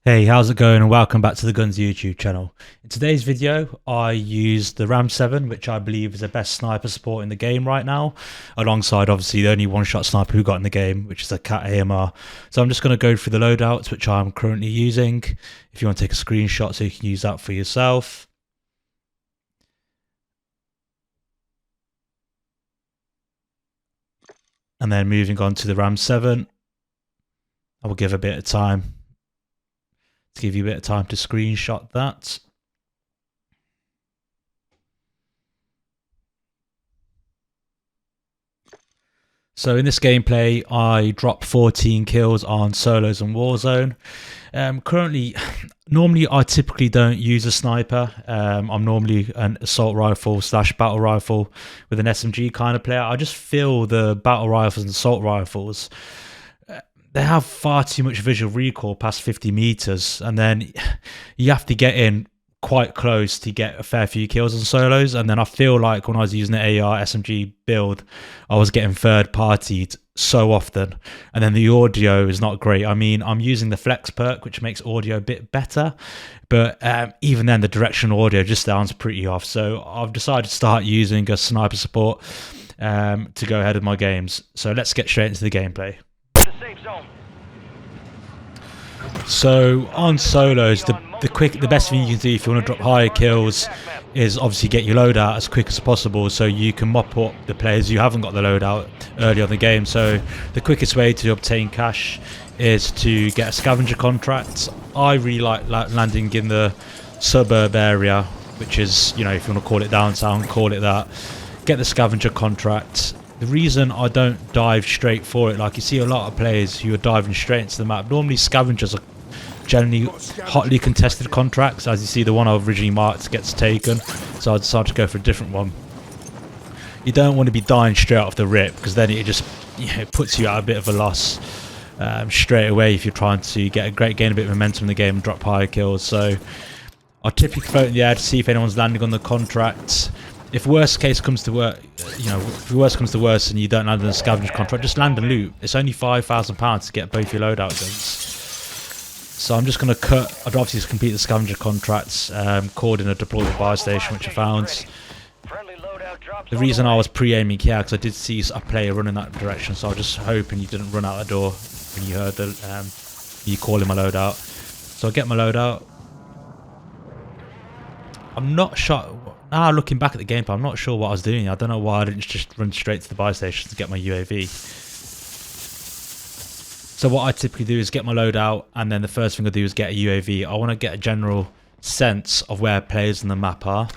Hey, how's it going, and welcome back to the Guns YouTube channel. In today's video, I used the Ram 7, which I believe is the best sniper support in the game right now, alongside obviously the only one-shot sniper we got in the game, which is a KATT AMR. So I'm just going to go through the loadouts, which I'm currently using. If you want to take a screenshot so you can use that for yourself. And then moving on to the Ram 7, I will give a bit of time to give you a bit of time to screenshot that. So in this gameplay, I dropped 14 kills on solos and Warzone. Normally I typically don't use a sniper. I'm normally an assault rifle / battle rifle with an SMG kind of player. I just feel the battle rifles and assault rifles, they have far too much visual recoil past 50 meters, and then you have to get in quite close to get a fair few kills on solos. And then I feel like when I was using the AR SMG build, I was getting third partied so often, and then the audio is not great. I mean, I'm using the flex perk, which makes audio a bit better, but even then the directional audio just sounds pretty off. So I've decided to start using a sniper support to go ahead of my games. So let's get straight into the gameplay. So on solos, the best thing you can do if you want to drop higher kills is obviously get your loadout as quick as possible, so you can mop up the players who haven't got the loadout early on the game. So the quickest way to obtain cash is to get a scavenger contract. I really like landing in the suburb area, which is, you know, if you want to call it downtown, call it that. Get the scavenger contract. The reason I don't dive straight for it, like you see a lot of players who are diving straight into the map. Normally scavengers are generally hotly contested contracts. As you see, the one I originally marked gets taken, so I decided to go for a different one. You don't want to be dying straight off the rip, because then it just, it puts you at a bit of a loss straight away if you're trying to gain a bit of momentum in the game and drop higher kills. So I typically float in the air to see if anyone's landing on the contract. If worst case comes to worst, if worst comes to worst and you don't land on a scavenger contract, just land and loot. It's only £5,000 to get both your loadout guns. So I'm just going to I'd obviously just complete the scavenger contracts, called in a deployable buy station, which I found. The reason I was pre-aiming here, because I did see a player running that direction, so I was just hoping you didn't run out the door when you heard you calling my loadout. So I get my loadout. I'm not sure. Now looking back at the gameplay, I'm not sure what I was doing. I don't know why I didn't just run straight to the buy station to get my UAV. So what I typically do is get my loadout, and then the first thing I do is get a UAV. I want to get a general sense of where players on the map are.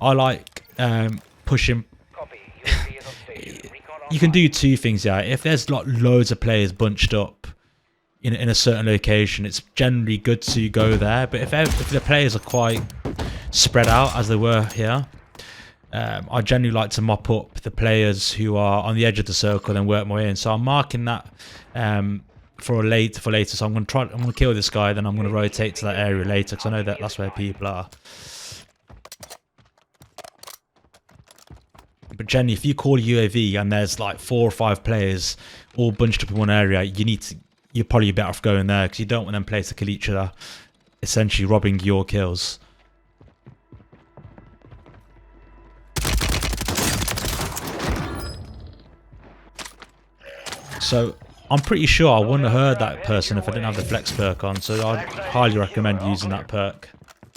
I like pushing. You can do two things here. If there's like loads of players bunched up in a certain location, it's generally good to go there. But if the players are quite spread out as they were here, I generally like to mop up the players who are on the edge of the circle and work my way in. So I'm marking that for later. So I'm going to kill this guy, then I'm going to rotate to that area later, because I know that's where people are. But generally, if you call UAV and there's like 4 or 5 players all bunched up in one area, you're probably better off going there, because you don't want them players to kill each other, essentially robbing your kills. So I'm pretty sure I wouldn't have heard that person if I didn't have the flex perk on. So I'd highly recommend using that perk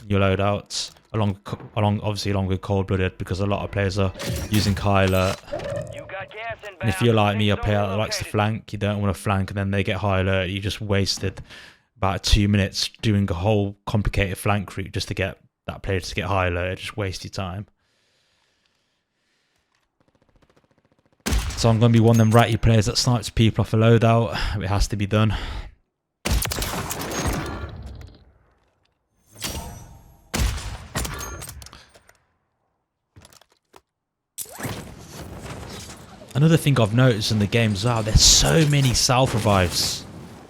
in your loadouts, along with cold blooded, because a lot of players are using high alert. And if you're like me, a player that likes to flank, you don't want to flank and then they get high alert. You just wasted about 2 minutes doing a whole complicated flank route just to get that player to get high alert. Just waste your time. So I'm going to be one of them ratty players that snipes people off a loadout. It has to be done. Another thing I've noticed in the game as well, there's so many self-revives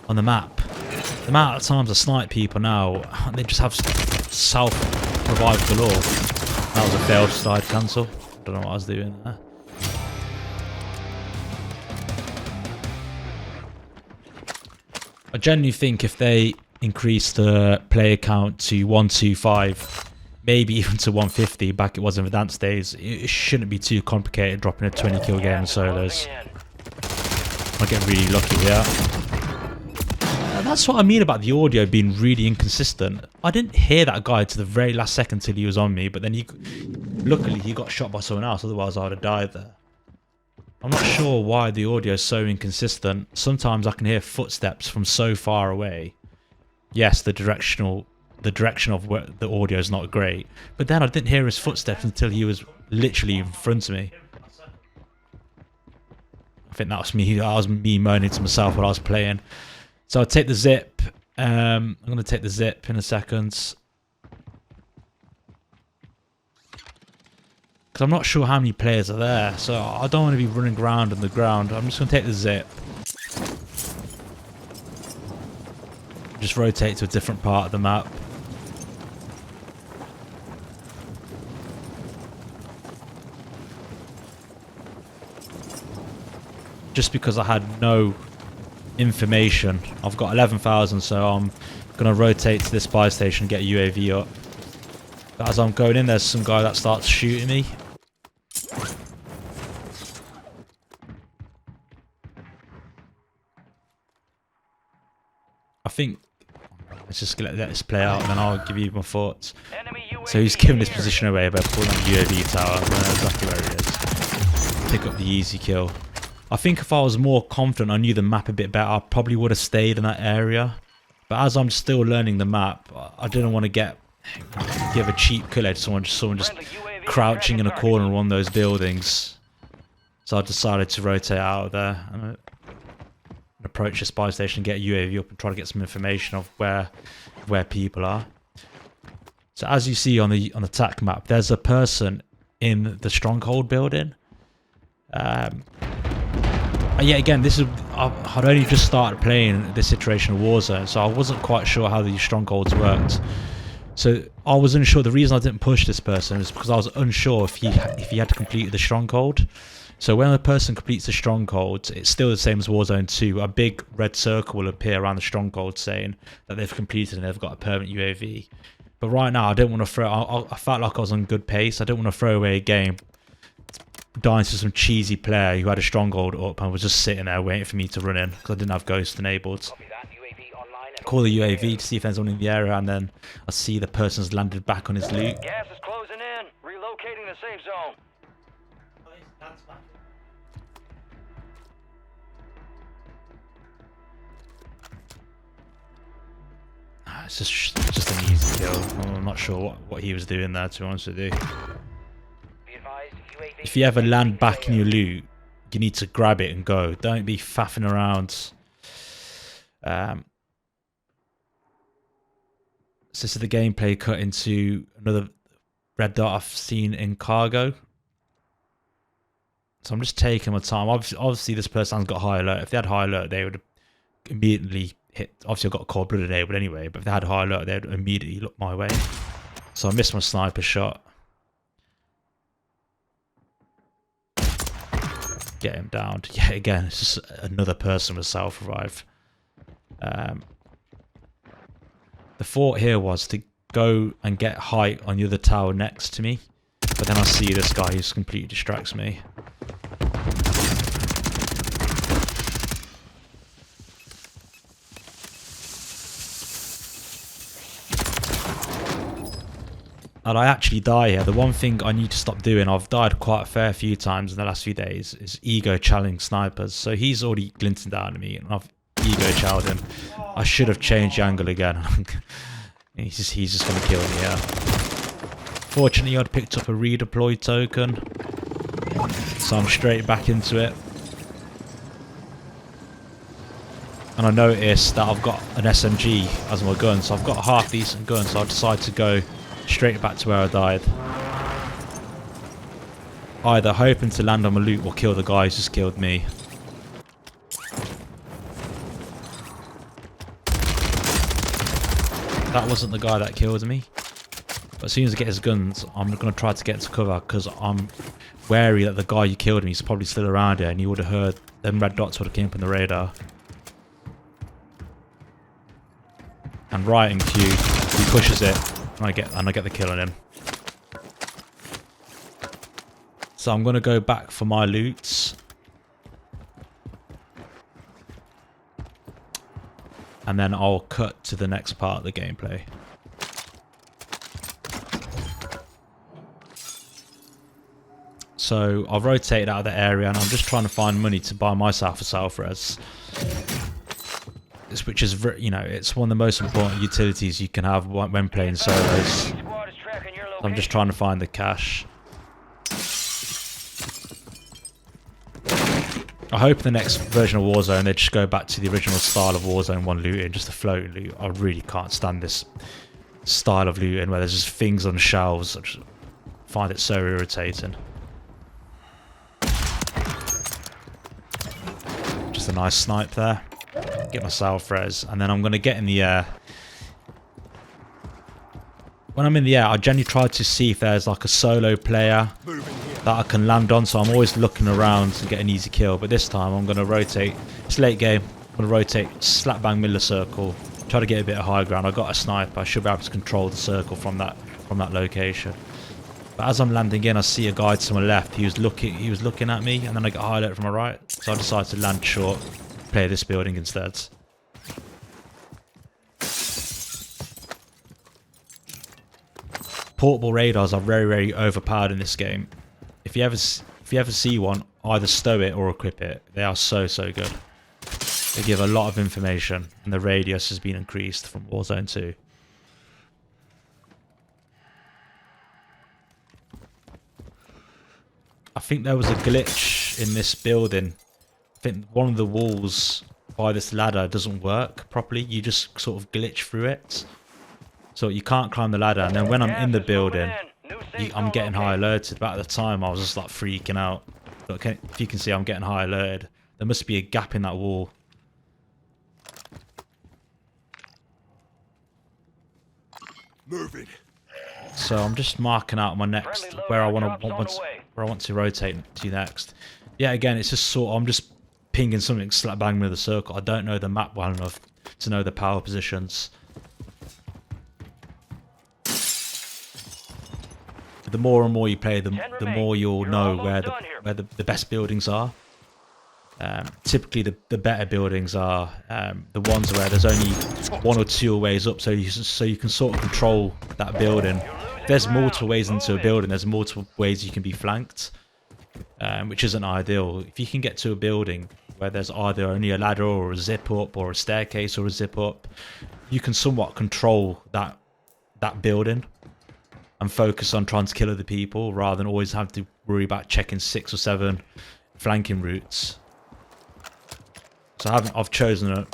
on the map. The amount of times I snipe people now, they just have self-revive galore. That was a failed slide cancel. Don't know what I was doing there. I genuinely think if they increase the player count to 125, maybe even to 150 back it was in Verdansk days. It shouldn't be too complicated dropping a 20 kill game in solos. I get really lucky here. That's what I mean about the audio being really inconsistent. I didn't hear that guy to the very last second till he was on me, but then luckily he got shot by someone else, otherwise I would have died there. I'm not sure why the audio is so inconsistent. Sometimes I can hear footsteps from so far away. Yes, the direction of where the audio is not great, but then I didn't hear his footsteps until he was literally in front of me. I think that was me. That was me moaning to myself while I was playing. So I'll take the zip. I'm going to take the zip in a second. Because I'm not sure how many players are there. So I don't want to be running around on the ground. I'm just going to take the zip. Just rotate to a different part of the map. Just because I had no information. I've got 11,000, so I'm going to rotate to this buy station and get UAV up. But as I'm going in, there's some guy that starts shooting me. I think... Let's just let this play out and then I'll give you my thoughts. So he's giving this position away by pulling the UAV tower. I don't know exactly where it is. Pick up the easy kill. I think if I was more confident, I knew the map a bit better, I probably would have stayed in that area. But as I'm still learning the map, I didn't want to give a cheap kill to someone just crouching in a corner of one of those buildings. So I decided to rotate out of there and approach the spy station, get a UAV up and try to get some information of where people are. So as you see on the TAC map, there's a person in the stronghold building. Yeah, again, I'd only just started playing this iteration of Warzone, so I wasn't quite sure how these strongholds worked. So I was unsure. The reason I didn't push this person is because I was unsure if he had to complete the stronghold. So when a person completes the stronghold, it's still the same as Warzone 2. A big red circle will appear around the stronghold saying that they've completed and they've got a permanent UAV. But right now, I didn't want to throw. I felt like I was on good pace. I didn't want to throw away a game dying to some cheesy player who had a stronghold up and was just sitting there waiting for me to run in because I didn't have ghost enabled. Call the UAV to see if there's one in the area, and then I see the person's landed back on his loot. Gas is closing in. Relocating the safe zone. It's just an easy kill. I'm not sure what he was doing there, to be honest with you. If you ever land back in your loot, you need to grab it and go. Don't be faffing around. So this is the gameplay cut into another red dot I've seen in cargo. So I'm just taking my time. Obviously this person's got high alert. If they had high alert, they would immediately hit. Obviously I've got a cold blood enabled anyway, but if they had high alert, they would immediately look my way. So I missed my sniper shot. Get him downed. Yeah, again, it's just another person with self-revive. The thought here was to go and get height on the other tower next to me, but then I see this guy who completely distracts me. And I actually die here. The one thing I need to stop doing, I've died quite a fair few times in the last few days, is ego challenging snipers. So he's already glinting down at me and I've ego challenged him. I should have changed the angle again. he's just going to kill me here. Fortunately, I'd picked up a redeploy token, so I'm straight back into it. And I noticed that I've got an SMG as my gun, so I've got a half decent gun, so I decided to go straight back to where I died. Either hoping to land on my loot or kill the guy who's just killed me. That wasn't the guy that killed me. But as soon as I get his guns, I'm going to try to get into cover because I'm wary that the guy who killed me is probably still around here and he would have heard them red dots would have came up on the radar. and right in queue, he pushes it, and I get the kill on him. So I'm gonna go back for my loots, and then I'll cut to the next part of the gameplay. So I've rotated out of the area, and I'm just trying to find money to buy myself a self-res. Which is, you know, it's one of the most important utilities you can have when playing solos. I'm just trying to find the cash. I hope the next version of Warzone they just go back to the original style of Warzone 1 looting, just a float loot. I really can't stand this style of looting where there's just things on shelves. I just find it so irritating. Just a nice snipe there. Get myself res, and then I'm going to get in the air. When I'm in the air, I generally try to see if there's like a solo player that I can land on, so I'm always looking around to get an easy kill. But this time I'm going to rotate. It's late game. I'm going to rotate, slap bang middle of circle, try to get a bit of high ground. I got a sniper. I should be able to control the circle from that location. But as I'm landing in, I see a guy to my left. He was looking at me, and then I got highlighted from my right. So I decided to land short, play this building instead. Portable radars are very, very overpowered in this game. If you ever see one, either stow it or equip it. They are so good. They give a lot of information, and the radius has been increased from Warzone 2. I think there was a glitch in this building. I think one of the walls by this ladder doesn't work properly. You just sort of glitch through it. So you can't climb the ladder, and then when I'm in the building, I'm getting high alerted. But at the time, I was just like freaking out. Look, if you can see, I'm getting high alerted. There must be a gap in that wall. Moving. So I'm just marking out my next where I want to rotate to next. Yeah, again, it's just I'm just pinging something slap bang with the circle. I don't know the map well enough to know the power positions. The more and more you play, the more you'll know where the best buildings are. Typically, the better buildings are the ones where there's only one or two ways up, so you can sort of control that building. If there's multiple ways into a building, there's multiple ways you can be flanked, which isn't ideal. If you can get to a building where there's either only a ladder or a zip up or a staircase or a zip up, you can somewhat control that building and focus on trying to kill other people rather than always have to worry about checking 6 or 7 flanking routes. So I've chosen a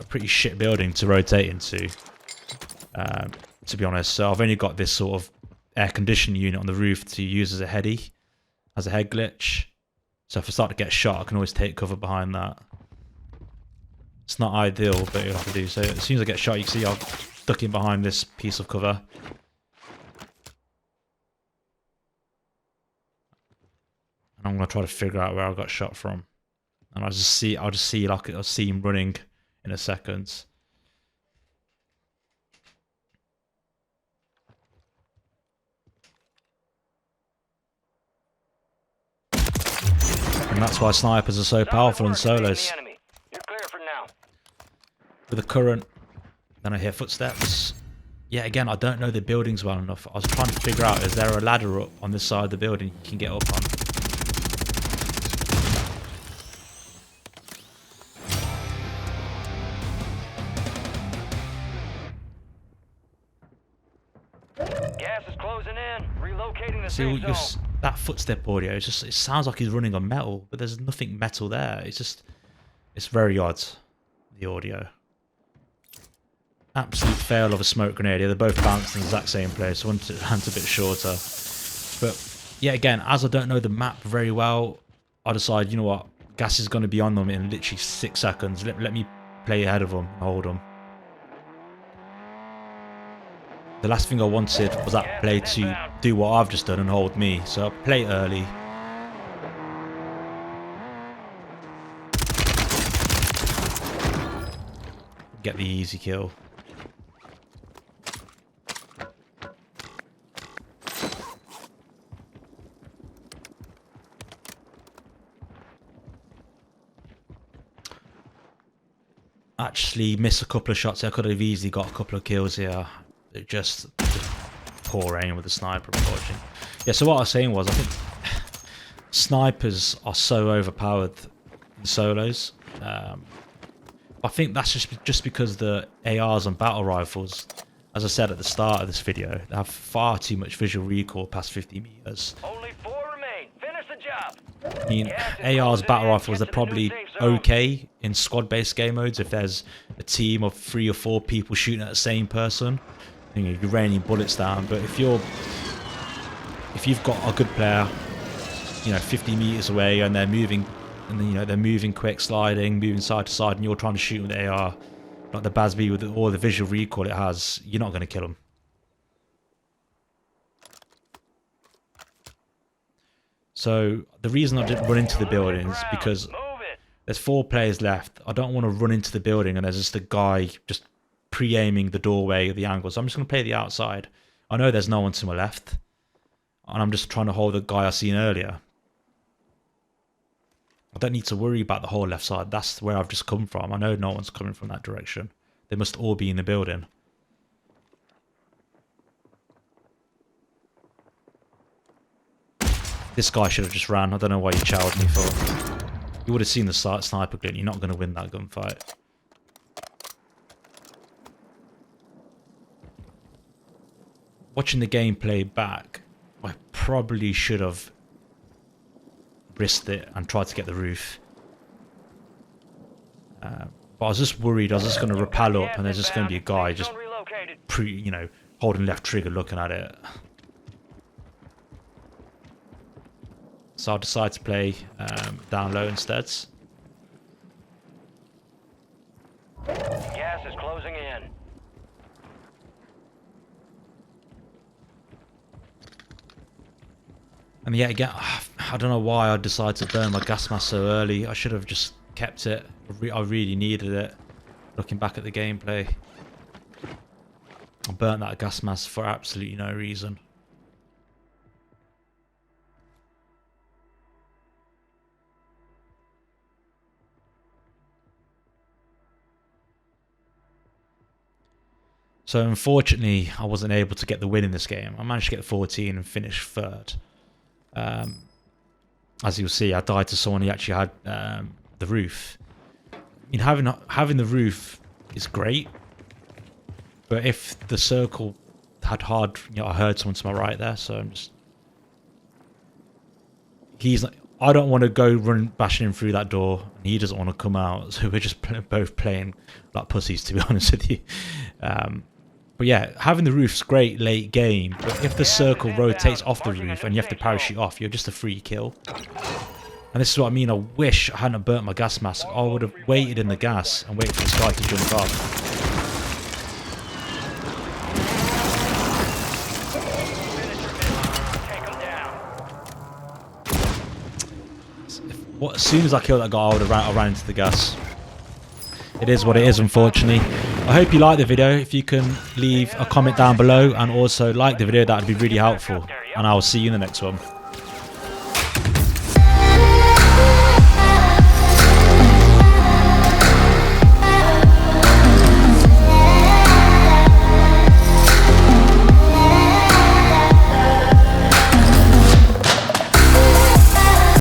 pretty shit building to rotate into, to be honest. So I've only got this sort of air conditioning unit on the roof to use as a head glitch. So if I start to get shot, I can always take cover behind that. It's not ideal, but you'll have to do. So as soon as I get shot, you can see I'm ducking behind this piece of cover. And I'm gonna try to figure out where I got shot from. And I'll see him running in a second. And that's why snipers are so powerful in solos. With the current, then I hear footsteps. Yeah, again, I don't know the buildings well enough. I was trying to figure out, is there a ladder up on this side of the building you can get up on? Gas is closing in. Relocating the See, safe zone. that footstep audio, it sounds like he's running on metal, but there's nothing metal there. It's very odd, the audio. Absolute fail of a smoke grenade. Yeah, they're both bounced in the exact same place. One's a bit shorter. But yeah, again, as I don't know the map very well, I decide, you know what, gas is going to be on them in literally 6 seconds. Let me play ahead of them and hold them. The last thing I wanted was that play to do what I've just done and hold me. So I play early. Get the easy kill. actually miss a couple of shots. I could have easily got a couple of kills here. It just poor aim with the sniper, unfortunately. Yeah, so what I was saying was, I think snipers are so overpowered in solos. I think that's just because the ARs and battle rifles, as I said at the start of this video, they have far too much visual recall past 50 meters. Only 4 remain. Finish the job. I mean, ARs, battle rifles, they're probably okay in squad-based game modes if there's a team of 3 or 4 people shooting at the same person. You know, you're raining bullets down. But if you've got a good player, you know, 50 meters away, and they're moving, and then, you know, they're moving quick, sliding, moving side to side, and you're trying to shoot with AR, like the BASB with all the visual recall it has, you're not going to kill them. So the reason I didn't run into the building is because there's 4 players left. I don't want to run into the building and there's just a guy just pre-aiming the doorway or the angle. So I'm just going to play the outside. I know there's no one to my left, and I'm just trying to hold the guy I seen earlier. I don't need to worry about the whole left side. That's where I've just come from. I know no one's coming from that direction. They must all be in the building. This guy should have just ran. I don't know why he chowed me for. You would have seen the sniper glint. You're not going to win that gunfight. Watching the gameplay back, I probably should have risked it and tried to get the roof. But I was just worried. I was just going to rappel up and there's just going to be a guy just you know, holding left trigger looking at it. So I decided to play down low instead. Gas is closing in. And yet again, I don't know why I decided to burn my gas mask so early. I should have just kept it. I really needed it. Looking back at the gameplay, I burnt that gas mask for absolutely no reason. So unfortunately, I wasn't able to get the win in this game. I managed to get 14 and finish 3rd. As you'll see, I died to someone who actually had the roof. I mean, having the roof is great, but if the circle had hard, you know, I heard someone to my right there, so I'm just. He's like, I don't want to go run bashing him through that door, and he doesn't want to come out. So we're just both playing like pussies, to be honest with you. But yeah, having the roof's great late game, but if the circle rotates off the roof and you have to parachute off, you're just a free kill. And this is what I mean. I wish I hadn't burnt my gas mask. I would have waited in the gas and waited for this guy to jump off. As soon as I killed that guy, I ran into the gas. It is what it is, unfortunately. I hope you liked the video. If you can leave a comment down below and also like the video, that would be really helpful. And I will see you in the next one.